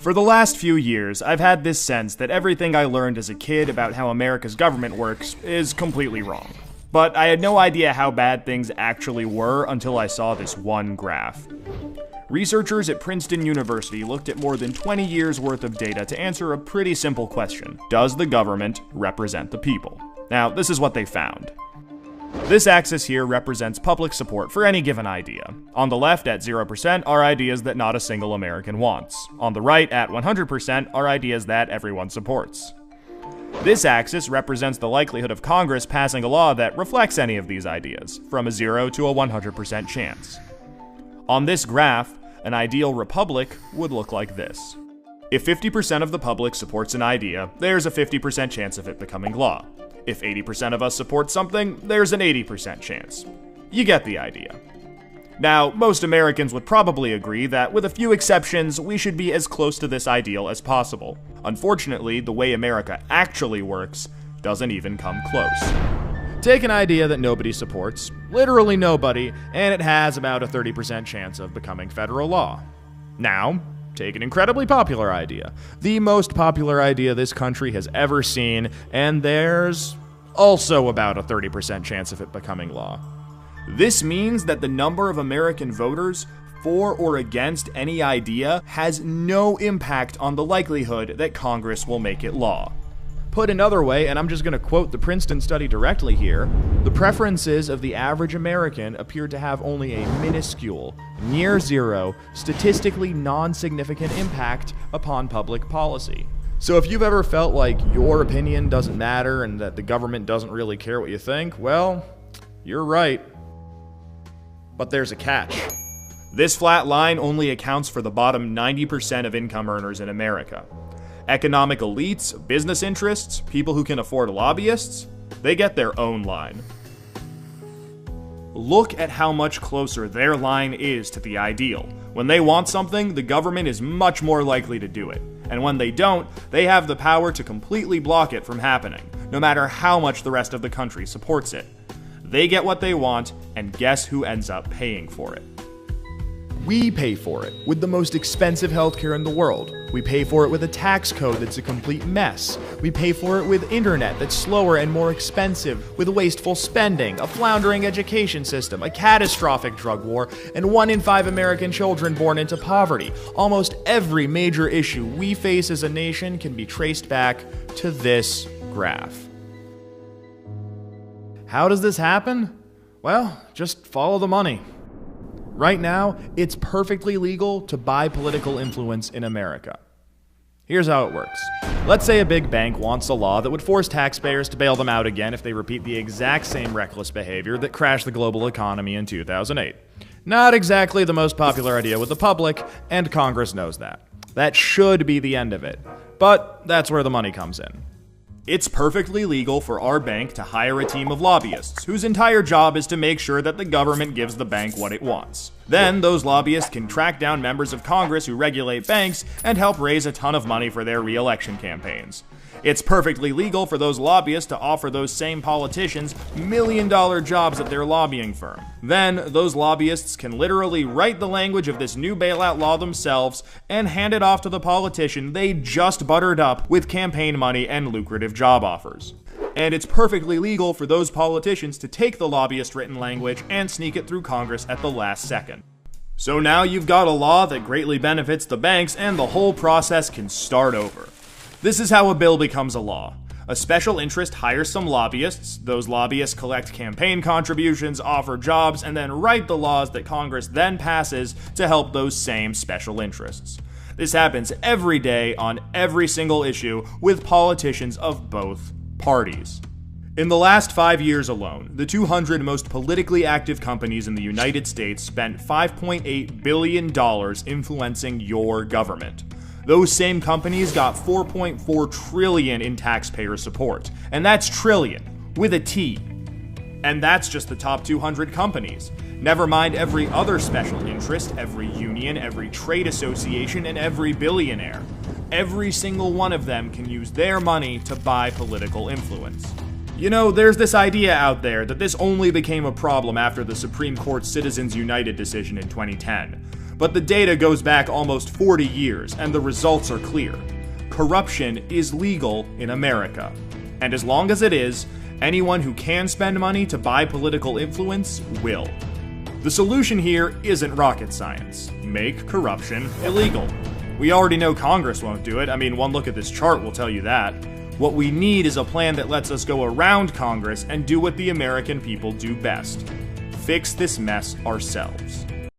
For the last few years, I've had this sense that everything I learned as a kid about how America's government works is completely wrong. But I had no idea how bad things actually were until I saw this one graph. Researchers at Princeton University looked at more than 20 years worth of data to answer a pretty simple question. Does the government represent the people? Now, this is what they found. This axis here represents public support for any given idea. On the left, at 0%, are ideas that not a single American wants. On the right, at 100%, are ideas that everyone supports. This axis represents the likelihood of Congress passing a law that reflects any of these ideas, from a 0 to a 100% chance. On this graph, an ideal republic would look like this. If 50% of the public supports an idea, there's a 50% chance of it becoming law. If 80% of us support something, there's an 80% chance. You get the idea. Now, most Americans would probably agree that, with a few exceptions, we should be as close to this ideal as possible. Unfortunately, the way America actually works doesn't even come close. Take an idea that nobody supports, literally nobody, and it has about a 30% chance of becoming federal law. Now, take an incredibly popular idea, the most popular idea this country has ever seen, and there's also about a 30% chance of it becoming law. This means that the number of American voters for or against any idea has no impact on the likelihood that Congress will make it law. Put another way, and I'm just going to quote the Princeton study directly here, the preferences of the average American appear to have only a minuscule, near zero, statistically non-significant impact upon public policy. So if you've ever felt like your opinion doesn't matter and that the government doesn't really care what you think, well, you're right. But there's a catch. This flat line only accounts for the bottom 90% of income earners in America. Economic elites, business interests, people who can afford lobbyists, they get their own line. Look at how much closer their line is to the ideal. When they want something, the government is much more likely to do it. And when they don't, they have the power to completely block it from happening, no matter how much the rest of the country supports it. They get what they want, and guess who ends up paying for it? We pay for it with the most expensive healthcare in the world. We pay for it with a tax code that's a complete mess. We pay for it with internet that's slower and more expensive, with wasteful spending, a floundering education system, a catastrophic drug war, and 1 in 5 American children born into poverty. Almost every major issue we face as a nation can be traced back to this graph. How does this happen? Well, just follow the money. Right now, it's perfectly legal to buy political influence in America. Here's how it works. Let's say a big bank wants a law that would force taxpayers to bail them out again if they repeat the exact same reckless behavior that crashed the global economy in 2008. Not exactly the most popular idea with the public, and Congress knows that. That should be the end of it. But that's where the money comes in. It's perfectly legal for our bank to hire a team of lobbyists, whose entire job is to make sure that the government gives the bank what it wants. Then, those lobbyists can track down members of Congress who regulate banks and help raise a ton of money for their re-election campaigns. It's perfectly legal for those lobbyists to offer those same politicians million-dollar jobs at their lobbying firm. Then, those lobbyists can literally write the language of this new bailout law themselves and hand it off to the politician they just buttered up with campaign money and lucrative job offers. And it's perfectly legal for those politicians to take the lobbyist-written language and sneak it through Congress at the last second. So now you've got a law that greatly benefits the banks, and the whole process can start over. This is how a bill becomes a law. A special interest hires some lobbyists, those lobbyists collect campaign contributions, offer jobs, and then write the laws that Congress then passes to help those same special interests. This happens every day on every single issue with politicians of both parties. In the last 5 years alone, the 200 most politically active companies in the United States spent $5.8 billion influencing your government. Those same companies got $4.4 trillion in taxpayer support. And that's trillion, with a T. And that's just the top 200 companies. Never mind every other special interest, every union, every trade association, and every billionaire. Every single one of them can use their money to buy political influence. You know, there's this idea out there that this only became a problem after the Supreme Court's Citizens United decision in 2010. But the data goes back almost 40 years, and the results are clear. Corruption is legal in America. And as long as it is, anyone who can spend money to buy political influence will. The solution here isn't rocket science. Make corruption illegal. We already know Congress won't do it. I mean, one look at this chart will tell you that. What we need is a plan that lets us go around Congress and do what the American people do best. Fix this mess ourselves.